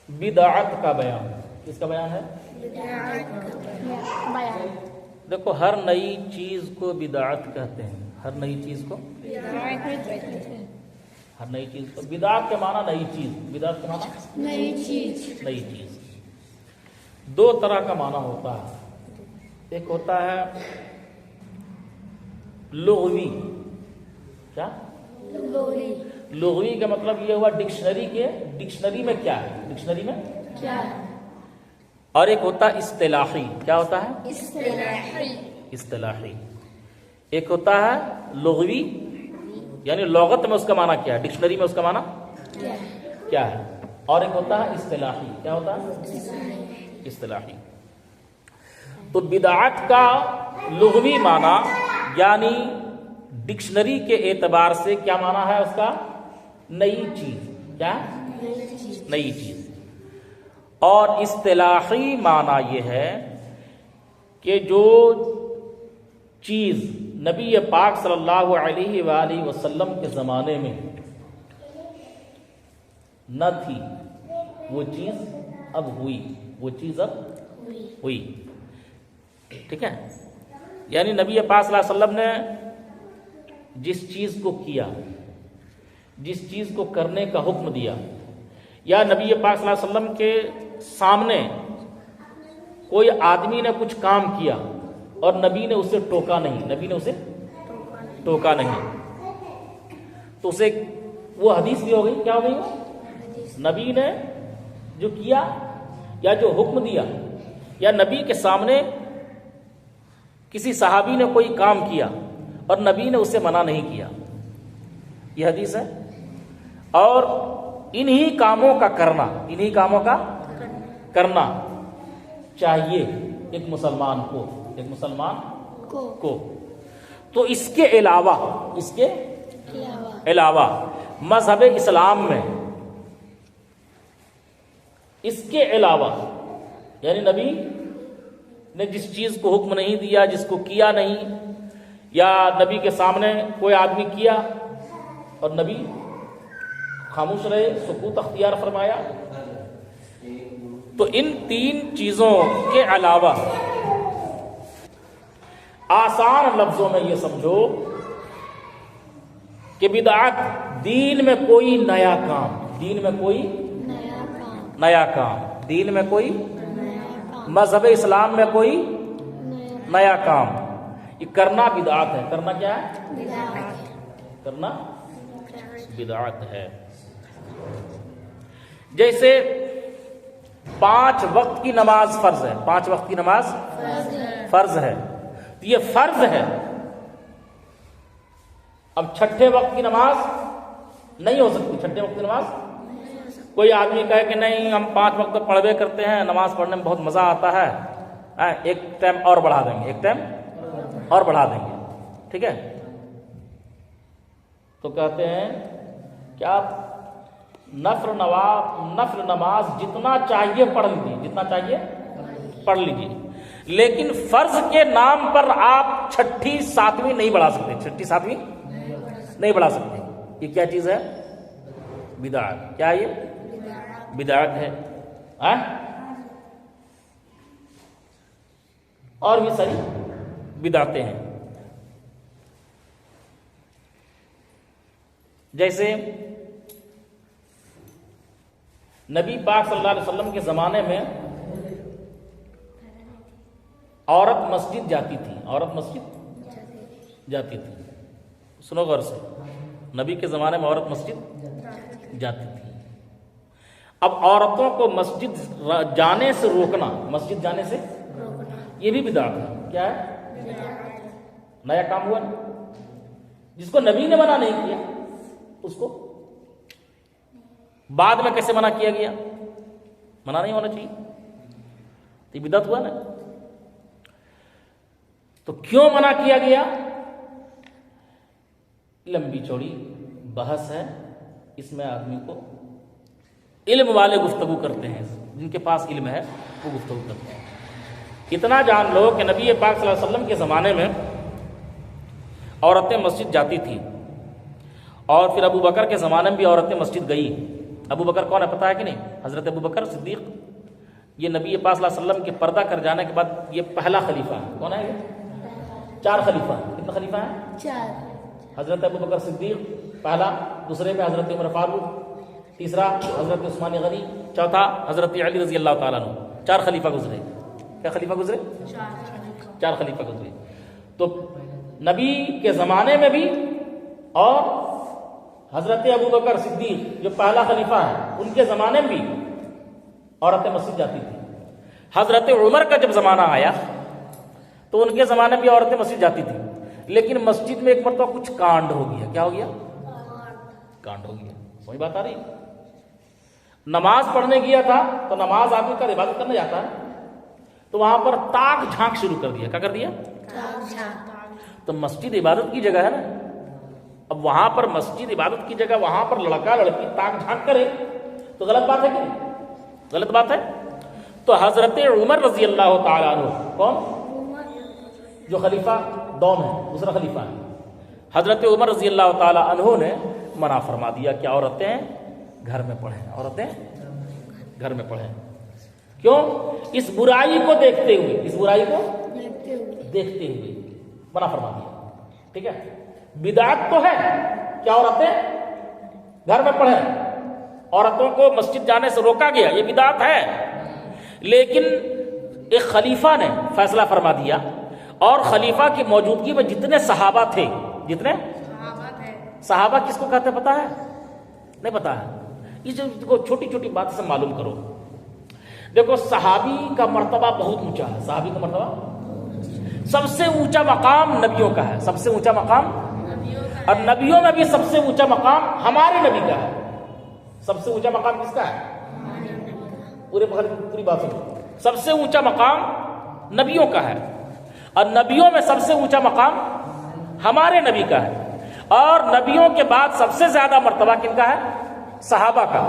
بدعت کا بیان. کس کا بیان ہے؟ دیکھو ہر نئی چیز کو بدعت کہتے ہیں. ہر نئی چیز کو بدعت کے معنی نئی چیز. بدعت کے معنی نئی چیز. دو طرح کا معنی ہوتا ہے. ایک ہوتا ہے لغوی. کیا لغوی کا مطلب یہ ہوا ڈکشنری میں کیا ہے. ڈکشنری میں کیا ہے. اور ایک ہوتا ہے اصطلاحی. کیا ہوتا ہے؟ اصطلاحی. ایک ہوتا ہے لغوی یعنی لغت میں اس کا معنی کیا ہے, ڈکشنری میں اس کا معنی کیا ہے. اور ایک ہوتا ہے اصطلاحی. کیا ہوتا ہے؟ اصطلاحی. تو بدعت کا لغوی معنی یعنی ڈکشنری کے اعتبار سے کیا معنی ہے اس کا؟ نئی چیز. کیا؟ نئی چیز. اور اصطلاحی معنی یہ ہے کہ جو چیز نبی پاک صلی اللہ علیہ وآلہ وسلم کے زمانے میں نہ تھی وہ چیز اب ہوئی. وہ چیز اب ہوئی. ٹھیک ہے. یعنی نبی پاک صلی اللہ علیہ وسلم نے جس چیز کو کیا, جس چیز کو کرنے کا حکم دیا, یا نبی پاک صلی اللہ علیہ وسلم کے سامنے کوئی آدمی نے کچھ کام کیا اور نبی نے اسے ٹوکا نہیں, تو اسے وہ حدیث بھی ہو گئی. کیا ہو گئی وہ؟ نبی نے جو کیا یا جو حکم دیا, یا نبی کے سامنے کسی صحابی نے کوئی کام کیا اور نبی نے اسے منع نہیں کیا, یہ حدیث ہے. اور انہی کاموں کا کرنا چاہیے ایک مسلمان کو. تو اس کے علاوہ مذہب اسلام میں اس کے علاوہ یعنی نبی نے جس چیز کو حکم نہیں دیا, جس کو کیا نہیں, یا نبی کے سامنے کوئی آدمی کیا اور نبی خاموش رہے, سکوت اختیار فرمایا, تو ان تین چیزوں کے علاوہ آسان لفظوں میں یہ سمجھو کہ بدعت دین میں کوئی نیا کام, مذہب اسلام میں کوئی نیا کام, یہ کرنا بدعت ہے. کرنا کیا ہے؟ کرنا بدعت ہے. جیسے 5 وقت کی نماز فرض ہے. 5 وقت کی نماز فرض ہے. یہ فرض ہے. اب چھٹے وقت کی نماز نہیں ہو سکتی. چھٹے وقت کی نماز کوئی آدمی کہے کہ نہیں ہم 5 وقت تو پڑھوے کرتے ہیں, نماز پڑھنے میں بہت مزہ آتا ہے, ایک ٹائم اور بڑھا دیں گے. ٹھیک ہے. تو کہتے ہیں کہ آپ نفل نماز جتنا چاہیے پڑھ لیجیے, لیکن فرض کے نام پر آپ چھٹی ساتویں نہیں بڑھا سکتے. یہ کیا چیز ہے؟ بدعت. کیا یہ بدعت ہے. اور بھی ساری بدعتیں ہیں. جیسے نبی پاک صلی اللہ علیہ وسلم کے زمانے میں عورت مسجد جاتی تھی. سنو غور سے, نبی کے زمانے میں عورت مسجد جاتی تھی. اب عورتوں کو مسجد جانے سے روکنا, یہ بھی بدعت ہے. کیا ہے؟ نیا کام ہوا نا. جس کو نبی نے منع نہیں کیا اس کو بعد میں کیسے منع کیا گیا؟ منع نہیں ہونا چاہیے. تو یہ بدعت ہوا نا. تو کیوں منع کیا گیا؟ لمبی چوڑی بحث ہے. اس میں آدمی کو علم والے گفتگو کرتے ہیں, جن کے پاس علم ہے وہ گفتگو کرتے ہیں. اتنا جان لو کہ نبی پاک صلی اللہ علیہ وسلم کے زمانے میں عورتیں مسجد جاتی تھی, اور پھر ابو بکر کے زمانے میں بھی عورتیں مسجد گئی. ابو بکر کون ہے پتا ہے کہ نہیں؟ حضرت ابو بکر صدیق، یہ نبی پاک صلی اللہ علیہ وسلم کے پردہ کر جانے کے بعد یہ پہلا خلیفہ ہے. کون ہے یہ؟ 4 خلیفہ. کتنے خلیفہ ہیں؟ 4. حضرت ابو بکر صدیق پہلا، دوسرے میں حضرت عمر فاروق، تیسرا حضرت عثمان غنی، چوتھا حضرت علی رضی اللہ تعالیٰ عنہ. 4 خلیفہ گزرے. کیا خلیفہ گزرے؟ 4 خلیفہ گزرے. تو نبی کے زمانے میں بھی اور حضرت ابو بکر صدیق جو پہلا خلیفہ ہے ان کے زمانے میں بھی عورتیں مسجد جاتی تھی. حضرت عمر کا جب زمانہ آیا تو ان کے زمانے میں بھی عورتیں مسجد جاتی تھی، لیکن مسجد میں ایک مرتبہ کچھ کانڈ ہو گیا. کیا ہو گیا؟ کانڈ ہو گیا. وہی بات آ رہی. نماز پڑھنے گیا تھا تو نماز آدمی کا عبادت کرنے جاتا ہے تو وہاں پر تاک جھانک شروع کر دیا. کیا کر دیا؟ تو مسجد عبادت کی جگہ ہے نا. اب وہاں پر مسجد عبادت کی جگہ وہاں پر لڑکا لڑکی تاک جھانک کرے تو غلط بات ہے کہ نہیں؟ غلط بات ہے. تو حضرت عمر رضی اللہ تعالیٰ عنہ، کون؟ جو خلیفہ دوم ہے، دوسرا خلیفہ ہے، حضرت عمر رضی اللہ تعالیٰ عنہ نے منع فرما دیا کہ عورتیں گھر میں پڑھیں، عورتیں گھر میں پڑھیں. کیوں؟ اس برائی کو دیکھتے ہوئے، اس برائی کو دیکھتے ہوئے منع فرما دیا. ٹھیک ہے. بدعت تو ہے کہ عورتیں گھر میں پڑھیں، عورتوں کو مسجد جانے سے روکا گیا، یہ بدعت ہے. لیکن ایک خلیفہ نے فیصلہ فرما دیا، اور خلیفہ کی موجودگی میں جتنے صحابہ تھے، جتنے صحابہ کس کو کہتے پتا ہے؟ نہیں پتا ہے. اس کو چھوٹی چھوٹی بات سے معلوم کرو. دیکھو صحابی کا مرتبہ بہت اونچا ہے. صحابی کا مرتبہ سب سے اونچا مقام نبیوں کا ہے. سب سے اونچا مقام، اور نبیوں میں بھی سب سے اونچا مقام ہمارے نبی کا ہے. سب سے اونچا مقام کس کا ہے؟ پوری بات سنو. سب سے اونچا مقام نبیوں کا ہے، اور نبیوں میں سب سے اونچا مقام ہمارے نبی کا ہے. اور نبیوں کے بعد سب سے زیادہ مرتبہ کن کا ہے؟ صحابہ کا.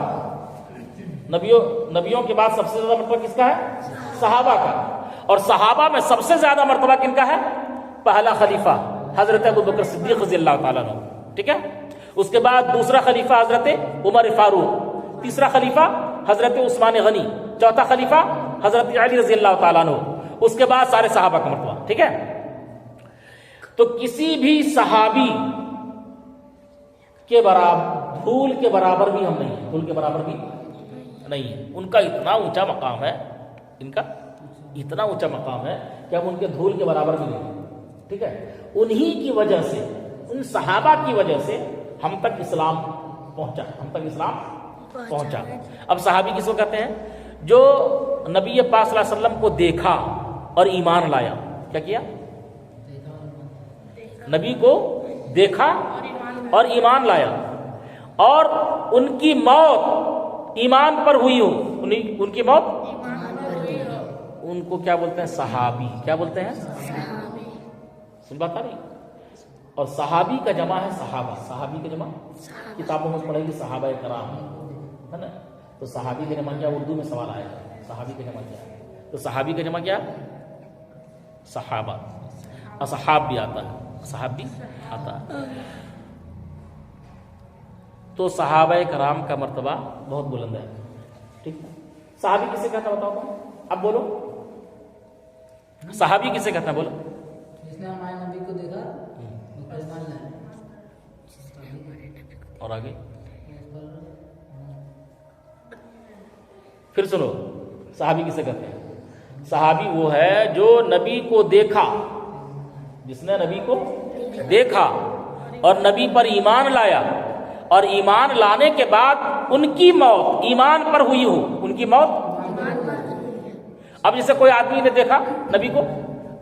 نبیوں کے بعد سب سے زیادہ مرتبہ کس کا ہے؟ صحابہ کا. اور صحابہ میں سب سے زیادہ مرتبہ کن کا ہے؟ پہلا خلیفہ حضرت ابو بکر صدیق رضی اللہ تعالیٰ عنہ. ٹھیک ہے. اس کے بعد دوسرا خلیفہ حضرت عمر فاروق، تیسرا خلیفہ حضرت عثمان غنی، چوتھا خلیفہ حضرت علی رضی اللہ تعالیٰ عنہ. اس کے بعد سارے صحابہ کا مرتبہ. ٹھیک ہے. تو کسی بھی صحابی کے برابر، دھول کے برابر بھی ہم نہیں ہیں. دھول کے برابر بھی نہیں ہے. ان کا اتنا اونچا مقام ہے، ان کا اتنا اونچا مقام ہے کہ ہم ان کے دھول کے برابر بھی نہیں ہیں. ٹھیک ہے. انہی کی وجہ سے، ان صحابہ کی وجہ سے ہم تک اسلام پہنچا، ہم تک اسلام پہنچا. اب صحابی کس کو کہتے ہیں؟ جو نبی پاک صلی اللہ علیہ وسلم کو دیکھا اور ایمان لایا. کیا کیا؟ نبی کو دیکھا اور ایمان لایا، اور ان کی موت ایمان پر ہوئی ہو. ان کی موت، ان کو کیا بولتے ہیں؟ صحابی. کیا بولتے ہیں؟ سن بات آ رہی. اور صحابی کا جمع ہے صحابہ. صحابی کا جمع کتابوں میں پڑھے گی صحابہ کرام ہے نا. تو صحابی کا جمع کیا؟ اردو میں سوال آیا صحابی کا جمع کیا؟ تو صحابی کا جمع کیا؟ صحابہ. اصحاب بھی آتا ہے، صحاب بھی آتا ہے. تو صحابہ کرام کا مرتبہ بہت بلند ہے. ٹھیک. صحابی کسے کہتا بتاؤ تو اب بولو. صحابی کسے کہتا ہے؟ بولو. جس نے ہمارے نبی کو دیکھا اور آگے پھر سنو. صحابی کسے کہتے ہیں؟ صحابی وہ ہے جو نبی کو دیکھا، جس نے نبی کو دیکھا اور نبی پر ایمان لایا، اور ایمان لانے کے بعد ان کی موت ایمان پر ہوئی ہو. ان کی موت. اب جیسے کوئی آدمی نے دیکھا نبی کو،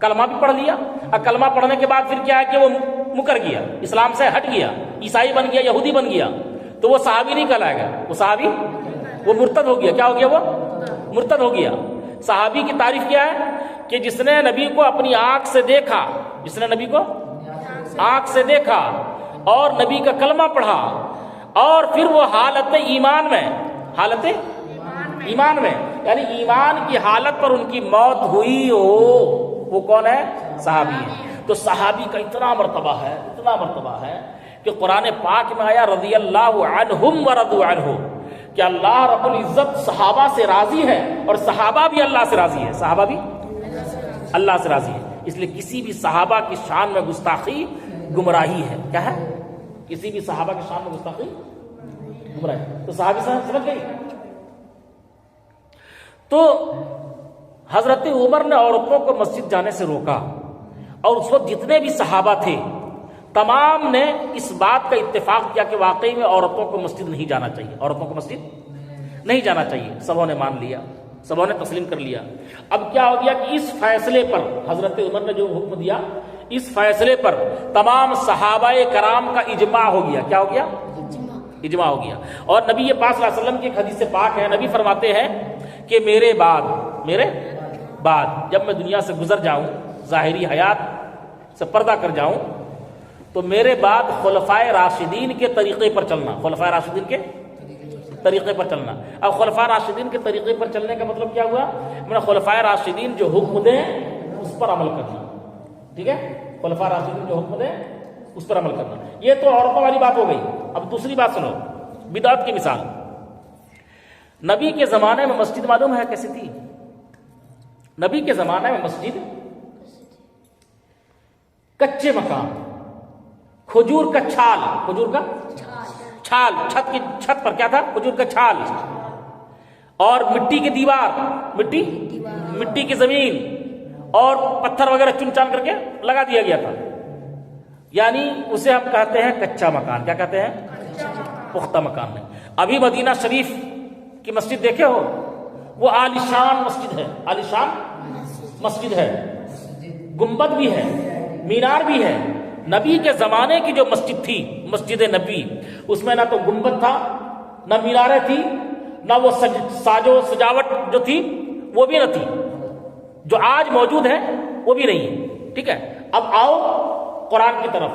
کلمہ بھی پڑھ لیا، اور کلمہ پڑھنے کے بعد پھر کیا ہے کہ وہ مکر گیا، اسلام سے ہٹ گیا، عیسائی بن گیا، یہودی بن گیا، تو وہ صحابی نہیں کہلائے گا. وہ صحابی، وہ مرتد ہو گیا. کیا ہو گیا؟ وہ مرتد ہو گیا. صحابی کی تعریف کیا ہے؟ کہ جس نے نبی کو اپنی آنکھ سے دیکھا، جس نے نبی کو آنکھ سے دیکھا اور نبی کا کلمہ پڑھا، اور پھر وہ حالت ایمان میں، حالت ایمان میں یعنی ایمان کی حالت پر ان کی موت ہوئی ہو، وہ کون ہے؟ صحابی ہے. تو صحابی کا اتنا مرتبہ ہے، اتنا مرتبہ ہے کہ قرآن پاک میں آیا رضی اللہ عنہم ورضوا عنہ، کہ اللہ رب العزت صحابہ سے راضی ہے اور صحابہ بھی اللہ سے راضی ہے، صحابہ بھی اللہ سے راضی ہے. اس لیے کسی بھی صحابہ کی شان میں گستاخی گمراہی ہے. کیا ہے؟ کسی بھی صحابہ کی شان میں گستاخی گمراہی. تو صحابی سمجھ گئی. تو حضرت عمر نے عورتوں کو مسجد جانے سے روکا، اور اس وقت جتنے بھی صحابہ تھے تمام نے اس بات کا اتفاق کیا کہ واقعی میں عورتوں کو مسجد نہیں جانا چاہیے، عورتوں کو مسجد نہیں جانا چاہیے. سبوں نے مان لیا، سبوں نے تسلیم کر لیا. اب کیا ہو گیا کہ اس فیصلے پر حضرت عمر نے جو حکم دیا، اس فیصلے پر تمام صحابہ کرام کا اجماع ہو گیا. کیا ہو گیا؟ اجماع ہو گیا. اور نبی پاک صلی اللہ علیہ وسلم کی ایک حدیث پاک ہے، نبی فرماتے ہیں کہ میرے بعد جب میں دنیا سے گزر جاؤں، ظاہری حیات سے پردہ کر جاؤں، تو میرے بعد خلفائے راشدین کے طریقے پر چلنا. خلفائے راشدین کے طریقے پر چلنا. اب خلفائے راشدین کے طریقے پر چلنے کا مطلب کیا ہوا؟ میں خلفائے راشدین جو حکم دیں اس پر عمل کرنا. ٹھیک ہے؟ خلفائے راشدین جو حکم دیں اس پر عمل کرنا. یہ تو عورتوں والی بات ہو گئی. اب دوسری بات سنو، بدعت کی مثال. نبی کے زمانے میں مسجد معلوم ہے کیسی تھی؟ نبی کے زمانے میں مسجد کچے مکان، کھجور کا چھال، کھجور کا چھال، چھت پر کیا تھا؟ کھجور کا چھال، اور مٹی کی دیوار، مٹی کی زمین، اور پتھر وغیرہ چن چان کر کے لگا دیا گیا تھا. یعنی اسے ہم کہتے ہیں کچا مکان. کیا کہتے ہیں؟ پختہ مکان نہیں. ابھی مدینہ شریف کی مسجد دیکھے ہو؟ وہ عالیشان مسجد ہے، عالیشان مسجد ہے، گنبد بھی ہے، مینار بھی ہے. نبی کے زمانے کی جو مسجد تھی، مسجد نبی، اس میں نہ تو گنبد تھا، نہ میناریں تھی، نہ وہ ساز و سجاوٹ جو تھی وہ بھی نہ تھی، جو آج موجود ہے وہ بھی نہیں ہے. ٹھیک ہے؟ اب آؤ قرآن کی طرف.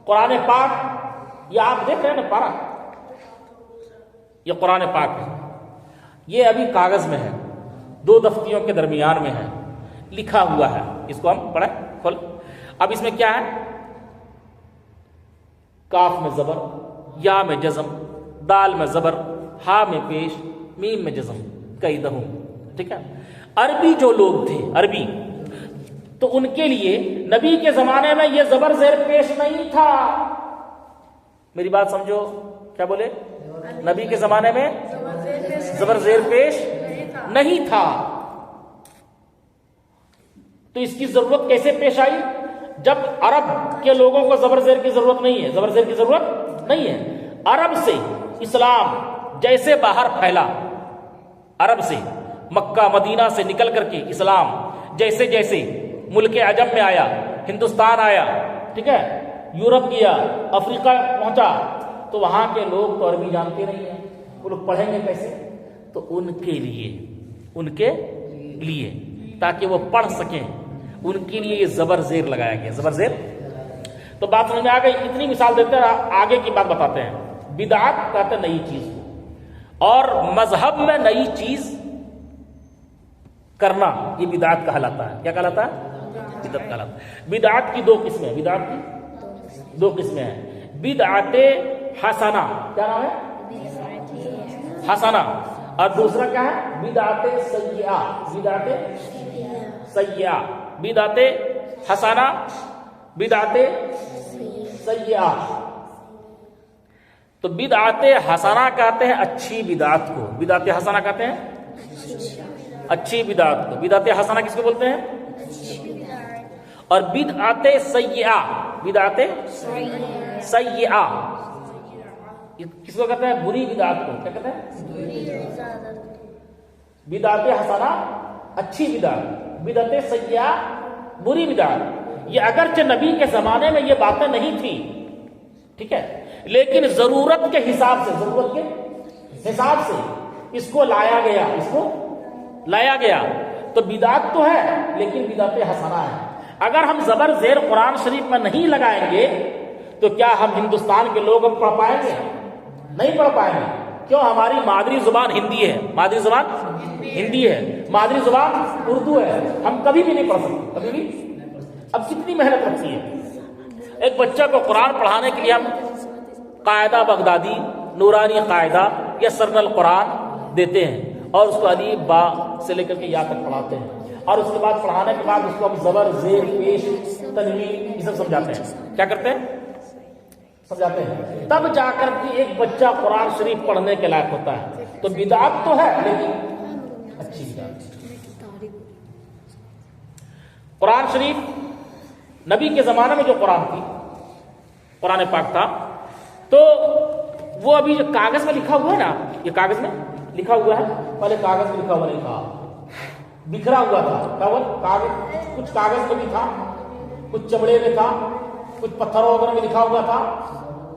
قرآن پاک، یہ آپ دیکھ رہے ہیں نا پارا، یہ قرآن پاک ہے. یہ ابھی کاغذ میں ہے، 2 دفتیوں کے درمیان میں ہے، لکھا ہوا ہے. اس کو ہم پڑھیں، کھول. اب اس میں کیا ہے؟ کاف میں زبر، یا میں جزم، دال میں زبر، ہا میں پیش، میم میں جزم، قیدہم. ٹھیک ہے؟ عربی جو لوگ تھے، عربی، تو ان کے لیے نبی کے زمانے میں یہ زبر زیر پیش نہیں تھا. میری بات سمجھو. کیا بولے؟ نبی کے زمانے میں زبر زیر پیش نہیں تھا. تو اس کی ضرورت کیسے پیش آئی؟ جب عرب کے لوگوں کو زبر زیر کی ضرورت نہیں ہے، زبر زیر کی ضرورت نہیں ہے. عرب سے اسلام جیسے باہر پھیلا، عرب سے مکہ مدینہ سے نکل کر کے اسلام جیسے جیسے ملک عجم میں آیا، ہندوستان آیا، ٹھیک ہے، یورپ گیا، افریقہ پہنچا، تو وہاں کے لوگ تو عربی جانتے نہیں ہیں، وہ لوگ پڑھیں گے کیسے؟ تو ان کے لیے تاکہ وہ پڑھ سکیں، ان کے لیے یہ زبر زیر لگایا گیا. زبر زیر. تو بات سمجھ میں آ گئی. اتنی مثال دیتے ہیں، آگے کی بات بتاتے ہیں. بدعت کہتے ہیں نئی چیز کو، اور مذہب میں نئی چیز کرنا یہ بدعت کہلاتا ہے. کیا کہلاتا ہے؟ بدعت کہلاتا ہے. بدعت کی 2 قسمیں ہیں. بدعت کی 2 قسمیں ہیں. بدعت حسنہ، کیا نام ہے؟ حسنہ. اور دوسرا کیا ہے؟ بدعت سیئہ. بدعت سیئہ. بدعت حسنہ، بدعت سیئہ. تو بدعت حسنہ کہتے ہیں اچھی بدعت کو. بدعت حسنہ کہتے ہیں اچھی بدعت کو. بدعت حسنہ کس کو بولتے ہیں؟ اور بدعت سیئہ، بدعت سیئہ کس کو کہتے ہیں؟ بری بدعت کو. کیا کہتے ہیں؟ بدعت حسنہ اچھی بدعت، بدعت سیئہ بری بدعت. یہ اگرچہ نبی کے زمانے میں یہ باتیں نہیں تھی، ٹھیک ہے، لیکن ضرورت کے حساب سے اس کو لایا گیا. تو بدعت تو ہے لیکن بدعت حسنہ ہے. اگر ہم زبر زیر قرآن شریف میں نہیں لگائیں گے تو کیا ہم ہندوستان کے لوگ ہم پڑھ پائیں گے؟ نہیں پڑھ پائیں گے. کیوں؟ ہماری مادری زبان ہندی ہے، مادری زبان ہندی ہے، مادری زبان اردو ہے. ہم کبھی بھی نہیں پڑھ سکتے، کبھی بھی. اب کتنی محنت لگتی ہے ایک بچہ کو قرآن پڑھانے کے لیے. ہم قاعدہ بغدادی، نورانی قاعدہ، یسرنا القرآن دیتے ہیں اور اس کو الف با سے لے کر کے یا تک پڑھاتے ہیں، اور اس کے بعد پڑھانے کے بعد اس کو ہم زبر زیر پیش تنوین یہ سب سمجھاتے ہیں۔ کیا کرتے ہیں؟ سمجھاتے ہیں، تب جا کر کے ایک بچہ قرآن شریف پڑھنے کے لائق ہوتا ہے۔ تو بدعت تو ہے لیکن اچھی بدعت۔ قرآن شریف نبی کے زمانے میں جو قرآن تھی، قرآن پاک تھا، تو وہ ابھی جو کاغذ میں لکھا ہوا ہے نا، یہ کاغذ میں لکھا ہوا ہے، پہلے کاغذ میں لکھا ہوا نہیں تھا، بکھرا ہوا تھا۔ کیا ہوا؟ کاغذ، کچھ کاغذ میں بھی تھا، کچھ چمڑے میں تھا، کچھ پتھروں وغیرہ میں لکھا ہوا تھا،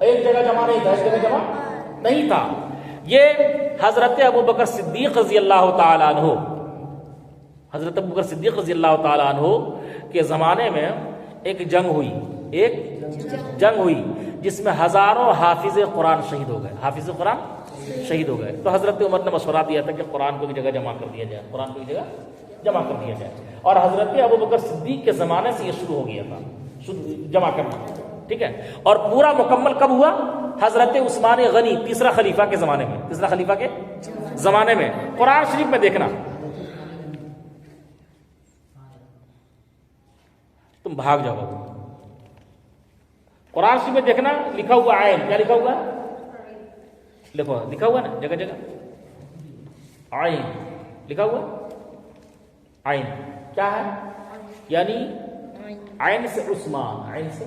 ایک جگہ جمع نہیں تھا، ایک جگہ جمع نہیں تھا۔ یہ حضرت ابوبکر صدیق رضی اللہ تعالیٰ عنہ، حضرت ابوبکر صدیق رضی اللہ تعالیٰ عنہ کے زمانے میں ایک جنگ ہوئی جس میں ہزاروں حافظ قرآن شہید ہو گئے، حافظ قرآن شہید ہو گئے۔ تو حضرت عمر نے مشورہ دیا تھا کہ قرآن کو ایک جگہ جمع کر دیا جائے، قرآن کو ایک جگہ جمع کر دیا جائے، اور حضرت ابوبکر صدیق کے زمانے سے یہ شروع ہو گیا تھا جمع کرنا، ٹھیک ہے۔ اور پورا مکمل کب ہوا؟ حضرت عثمان غنی تیسرا خلیفہ کے زمانے میں، تیسرا خلیفہ کے زمانے میں۔ قرآن شریف میں دیکھنا، تم بھاگ جاؤ گے، قرآن شریف میں دیکھنا لکھا ہوا عین، کیا لکھا ہوا ہے؟ لکھو، لکھا ہوا نا جگہ جگہ عین لکھا ہوا، عین کیا ہے؟ یعنی عین سے عثمان، عین سے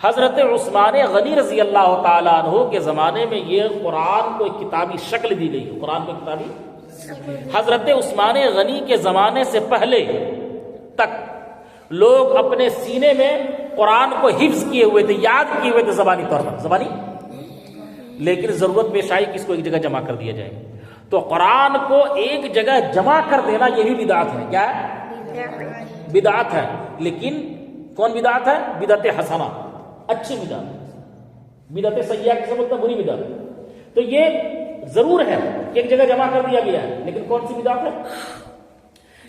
حضرت عثمان غنی رضی اللہ تعالیٰ عنہ کے زمانے میں یہ قرآن کو ایک کتابی شکل دی گئی، قرآن کو کتابی۔ حضرت عثمان غنی کے زمانے سے پہلے تک لوگ اپنے سینے میں قرآن کو حفظ کیے ہوئے تھے، یاد کیے ہوئے تھے زبانی طور پر، زبانی، لیکن ضرورت پیش آئی کہ اس کو ایک جگہ جمع کر دیا جائے۔ تو قرآن کو ایک جگہ جمع کر دینا یہ بھی بدعت ہے۔ کیا ہے؟ بدعت ہے، لیکن کون بدعت ہے؟ بدعت حسنہ، اچھی بدعت۔ بدعت سیئہ کسے بولتے ہیں؟ بری بدعت۔ تو یہ ضرور ہے کہ ایک جگہ جمع کر دیا گیا ہے، لیکن کون سی بدعت ہے؟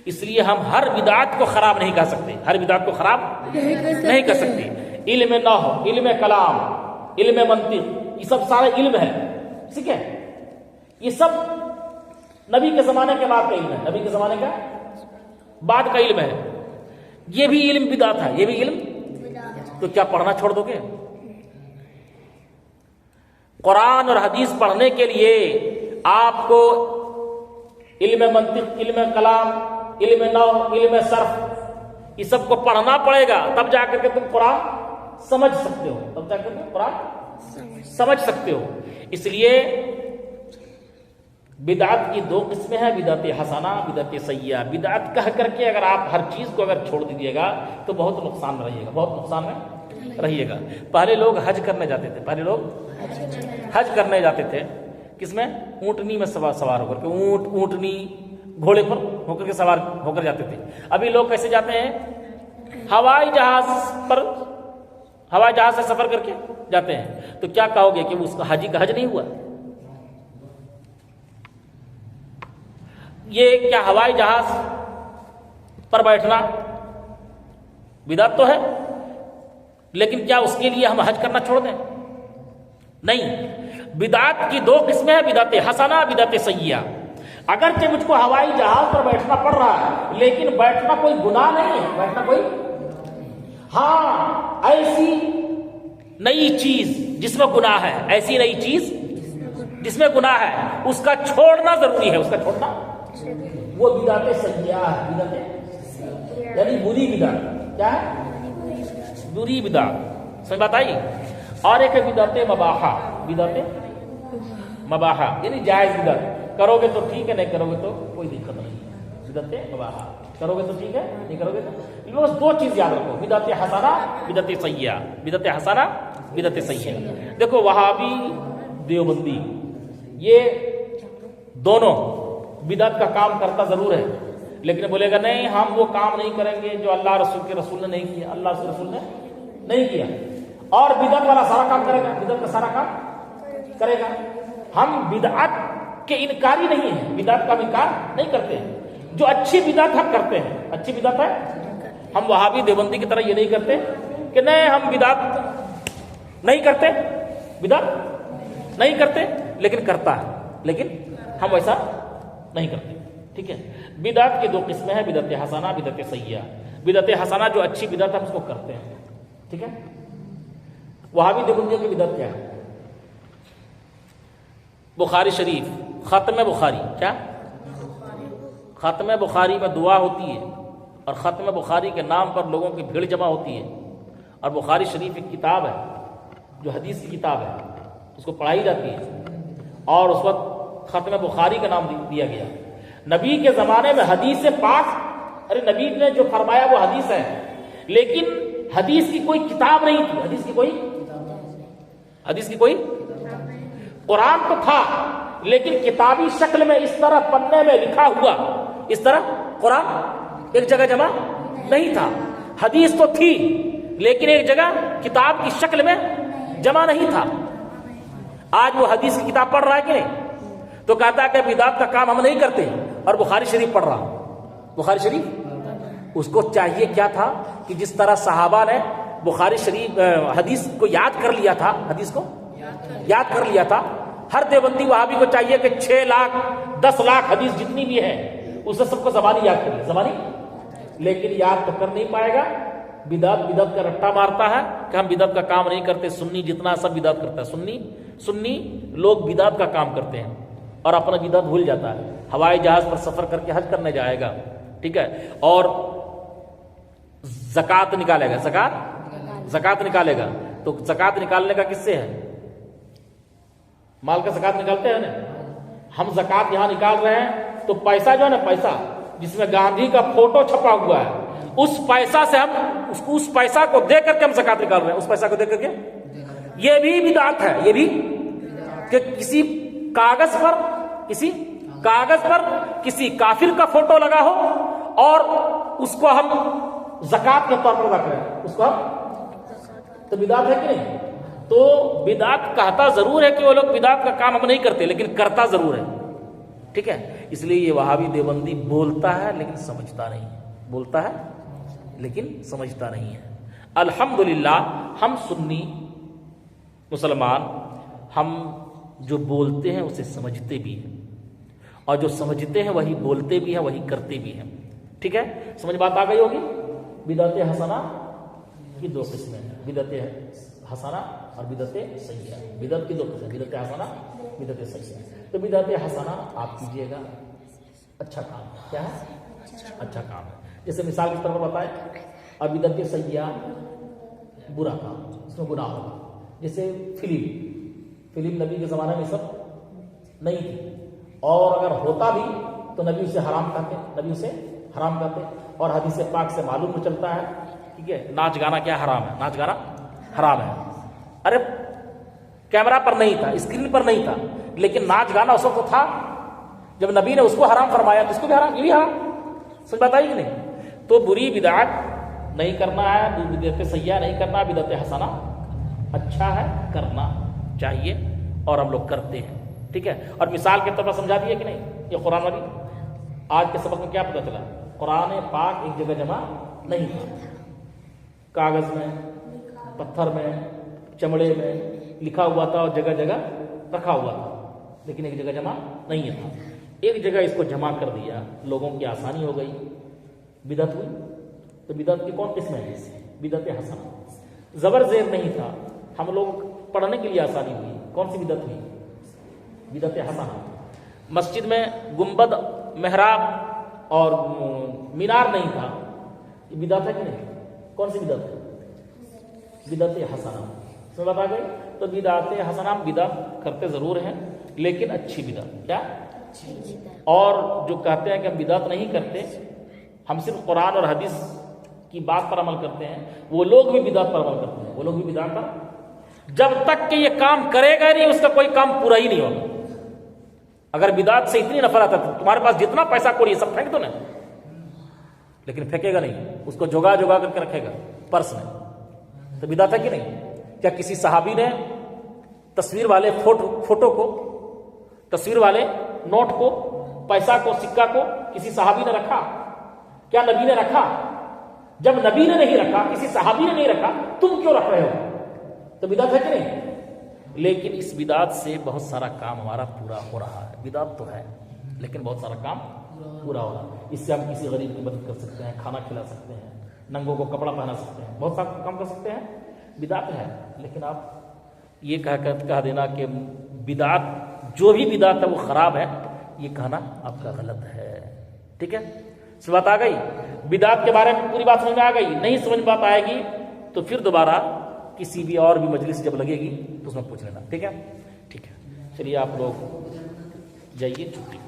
اس لیے ہم ہر بدعت کو خراب نہیں کہہ سکتے، ہر بدعت کو خراب نہیں کہہ سکتے۔ علم نحو، علم کلام، علم منطق، یہ سب سارے علم ہے، ٹھیک ہے؟ یہ سب نبی کے زمانے کے بعد کا علم ہے، نبی کے زمانے کا بعد کا علم ہے۔ یہ بھی علم بدعت ہے، یہ بھی علم۔ تو کیا پڑھنا چھوڑ دو گے؟ قرآن اور حدیث پڑھنے کے لیے آپ کو علم منطق، علم کلام، علم نحو، علم صرف، یہ سب کو پڑھنا پڑے گا، تب جا کر کے تم قرآن سمجھ سکتے ہو، تب جا کر کے قرآن سمجھ سکتے ہو۔ اس لیے بدعت کی دو قسمیں ہیں، بدعت حسنہ، بدعت سیئہ۔ بدعت کہہ کر کے اگر آپ ہر چیز کو اگر چھوڑ دیجیے گا تو بہت نقصان میں رہیے گا، بہت نقصان میں رہیے گا۔ پہلے لوگ حج کرنے جاتے تھے، پہلے لوگ حج کرنے جاتے تھے، کس میں؟ اونٹنی میں سوار ہو کر کے، اونٹنی گھوڑے پر ہو کر کے سوار ہو کر جاتے تھے۔ ابھی لوگ کیسے جاتے ہیں؟ ہوائی جہاز پر، ہوائی جہاز سے سفر کر کے جاتے ہیں۔ تو کیا کہو گے کہ اس کا حجی کا حج نہیں ہوا؟ یہ کیا ہوائی جہاز پر بیٹھنا بدعت تو ہے، لیکن کیا اس کے لیے ہم حج کرنا چھوڑ دیں؟ نہیں۔ بدعت کی دو قسمیں ہیں، بدعت حسنہ، بدعت سیئہ۔ اگرچہ مجھ کو ہوائی جہاز پر بیٹھنا پڑ رہا ہے، لیکن بیٹھنا کوئی گناہ نہیں ہے، بیٹھنا کوئی، ہاں ایسی نئی چیز جس میں گناہ ہے، ایسی نئی چیز جس میں گناہ ہے، اس کا چھوڑنا ضروری ہے، اس کا چھوڑنا وہ بدعت سیئہ ہے، بدعت یعنی بری بدعت۔ کیا ہے؟ بری بدعت، سمجھ بات آئی؟ اور ایک ہے بدعت مباحہ، بدعت مباحہ یعنی جائز بدعت، کرو گے تو ٹھیک ہے، نہیں کرو گے تو کوئی دقت نہیں۔ بدعت مباحہ کرو گے تو ٹھیک ہے، نہیں کرو گے تو، بس دو چیز یاد رکھو، بدعت حسنہ، بدعت سیئہ، بدعت حسنہ، بدعت سیئہ۔ دیکھو وہابی، دیوبندی، یہ دونوں بدعت کا کام کرتا ضرور ہے، لیکن بولے گا نہیں ہم وہ کام نہیں کریں گے جو اللہ رسول کے رسول نے نہیں کیا، اللہ کے رسول نے نہیں کیا، اور بدعت والا سارا کام کرے گا، بدعت کا سارا کام کرے گا۔ ہم بدعت کے انکاری نہیں ہیں، بدعت کا انکار نہیں کرتے ہیں، جو اچھی بدعت ہم کرتے ہیں، اچھی بدعت ہے، ہم وہابی دیوبندی کی طرح یہ نہیں کرتے کہ نہیں ہم بدعت نہیں کرتے، بدعت نہیں کرتے، لیکن کرتا ہے، لیکن ہم ویسا نہیں کرتے، ٹھیک ہے۔ بدعت کی دو قسمیں ہیں، بدعت حسنہ، بدعت سیئہ۔ بدعت حسنہ جو اچھی بدعت ہم اس کو کرتے ہیں، ٹھیک ہے۔ وہابی دیوبندیوں کی بدعت کیا ہے؟ بخاری شریف، ختم بخاری، کیا ختم بخاری میں دعا ہوتی ہے اور ختم بخاری کے نام پر لوگوں کی بھیڑ جمع ہوتی ہے، اور بخاری شریف ایک کتاب ہے جو حدیث کی کتاب ہے، اس کو پڑھائی جاتی ہے، اور اس وقت ختم بخاری کا نام دیا گیا۔ نبی کے زمانے میں حدیث پاک، ارے نبی نے جو فرمایا وہ حدیث ہے، لیکن حدیث کی کوئی کتاب نہیں تھی، حدیث کی کوئی قرآن تو تھا لیکن کتابی شکل میں اس طرح پنے میں لکھا ہوا، اس طرح قرآن ایک جگہ جمع نہیں تھا۔ حدیث تو تھی لیکن ایک جگہ کتاب کی شکل میں جمع نہیں تھا۔ آج وہ حدیث کی کتاب پڑھ رہا ہے کہ نہیں؟ تو کہتا ہے کہ بدعت کا کام ہم نہیں کرتے، اور بخاری شریف پڑھ رہا۔ بخاری شریف اس کو چاہیے کیا تھا کہ جس طرح صحابہ نے بخاری شریف حدیث کو یاد کر لیا تھا، حدیث کو یاد کر لیا تھا، ہر دیوبندی وہابی کو چاہیے کہ 6 لاکھ 10 لاکھ حدیث جتنی بھی ہے اسے سب کو زبانی یاد کر لیا، زبانی، لیکن یاد تو کر نہیں پائے گا۔ بدعت کا رٹا مارتا ہے کہ ہم بدعت کا کام نہیں کرتے، سنی جتنا سب بدعت کرتا ہے، سنی لوگ بدعت کا کام کرتے ہیں اور اپنا بدعت بھول جاتا ہے۔ ہوائی جہاز پر سفر کر کے حج کرنے جائے گا، ٹھیک ہے، اور زکوٰۃ نکالے گا، زکوٰۃ نکالے گا، تو زکوٰۃ نکالنے کا کس سے ہے؟ مال کا زکوٰۃ نکالتے ہیں نا، ہم زکوٰۃ یہاں نکال رہے ہیں تو پیسہ جو ہے نا، پیسہ جس میں گاندھی کا فوٹو چھپا ہوا ہے، اس پیسہ سے ہم اس پیسہ کو دے کر کے ہم زکوٰۃ نکال رہے ہیں، اس پیسہ کو دے کر کے۔ یہ بھی بدعت ہے، یہ بھی کہ کسی کاغذ پر کسی کافر کا فوٹو لگا ہو اور اس کو ہم زکوٰۃ کے طور پر ادا کریں، اس کو ہم، تو بدعت ہے کہ نہیں؟ تو بدعت کہتا ضرور ہے کہ وہ لوگ بدعت کا کام ہم نہیں کرتے، لیکن کرتا ضرور ہے، ٹھیک ہے۔ اس لیے یہ وہابی دیوبندی بولتا ہے لیکن سمجھتا نہیں ہے، بولتا ہے لیکن سمجھتا نہیں ہے۔ الحمدللہ ہم سنی مسلمان، ہم جو بولتے ہیں اسے سمجھتے بھی ہیں، اور جو سمجھتے ہیں وہی بولتے بھی ہیں، وہی کرتے بھی ہیں، ٹھیک ہے۔ سمجھ بات آ گئی ہوگی۔ بدعت حسنہ کی دو قسمیں ہیں، بدعت حسنہ اور بدعت سیئہ۔ بدعت کی دو قسمیں، بدعت حسنہ، بدعت سیئہ۔ تو بدعت حسنہ آپ کیجئے گا، اچھا کام، کیا ہے؟ اچھا کام ہے، جیسے مثال کے طور پر بتائیں، اور بدعت سیئہ برا کام، اس میں گناہ ہوگا۔ جیسے فلم نبی کے زمانے میں سب نہیں تھی، اور اگر ہوتا بھی تو نبی اسے حرام کرتے، اور حدیث پاک سے معلوم چلتا ہے، ٹھیک ہے، ناچ گانا کیا حرام ہے، ناچ گانا حرام ہے۔ ارے کیمرہ پر نہیں تھا، اسکرین پر نہیں تھا، لیکن ناچ گانا اس وقت تھا جب نبی نے اس کو حرام فرمایا، تو اس کو بھی حرام، یہ بھی حرام، سمجھ بات آئی کہ نہیں؟ تو بری بدعت نہیں کرنا ہے، بدعت سیئہ نہیں کرنا، بدعت حسنہ اچھا ہے، کرنا چاہیے، اور ہم لوگ کرتے ہیں، ٹھیک ہے۔ اور مثال کے طور پر سمجھا دیے کہ نہیں، یہ قرآن والی آج کے سبق میں کیا پتہ چلا؟ قرآن پاک ایک جگہ جمع نہیں تھا، کاغذ میں، پتھر میں، چمڑے میں لکھا ہوا تھا اور جگہ جگہ رکھا ہوا تھا، لیکن ایک جگہ جمع نہیں تھا۔ ایک جگہ اس کو جمع کر دیا، لوگوں کی آسانی ہو گئی، بدعت ہوئی۔ تو بدعت کی کون قسم ہے؟ بدعت حسنہ، زبر زیر نہیں تھا، ہم لوگ پڑھنے کے لیے آسانی ہوئی، کون سی بدعت ہوئی؟ بدعت حسنہ۔ مسجد میں گنبد، محراب اور مینار نہیں تھا، یہ بدعت ہے کہ نہیں؟ کون سی بدعت ہے؟ بدعت حسنہ، سمجھ بات آ گئی؟ تو بدعت حسنہ ہم بدعت کرتے ضرور ہیں، لیکن اچھی بدعت، کیا؟ اور جو کہتے ہیں کہ ہم بدعت نہیں کرتے، ہم صرف قرآن اور حدیث کی بات پر عمل کرتے ہیں، وہ لوگ بھی بدعت پر عمل کرتے ہیں، وہ لوگ بھی بدعت پر، جب تک کہ یہ کام کرے گا نہیں اس کا کوئی کام پورا ہی نہیں ہوگا۔ اگر بدعت سے اتنی نفرت ہے تو تمہارے پاس جتنا پیسہ کوڑی سب پھینک دو نا، لیکن پھینکے گا نہیں، اس کو جگا کر کے رکھے گا پرس میں، تو بدعت ہے کہ نہیں؟ کیا کسی صحابی نے تصویر والے فوٹو کو، تصویر والے نوٹ کو، پیسہ کو، سکہ کو کسی صحابی نے رکھا؟ کیا نبی نے رکھا؟ جب نبی نے نہیں رکھا، کسی صحابی نے نہیں رکھا، تم کیوں رکھ رہے ہو؟ تو بدعت ہے کہ نہیں؟ لیکن اس بدعت سے بہت سارا کام ہمارا پورا ہو رہا ہے. بدعت تو ہے لیکن بہت سارا کام پورا ہو رہا ہے. اس سے ہم کسی غریب کی مدد کر سکتے ہیں, کھانا کھلا سکتے ہیں, ننگوں کو کپڑا پہنا سکتے ہیں, بہت سارا کام کر سکتے ہیں. بدعت ہے, لیکن آپ یہ کہہ دینا کہ بدعت جو بھی بدعت ہے وہ خراب ہے, یہ کہنا آپ کا غلط ہے. ٹھیک ہے, اس بات آ گئی. بدعت کے بارے میں پوری بات سمجھ میں آ گئی. نہیں سمجھ بات آئے گی تو پھر دوبارہ کسی بھی اور بھی مجلس جب لگے گی تو اس میں پوچھ لینا. ٹھیک ہے, ٹھیک ہے. چلیے آپ لوگ جائیے, چھٹی.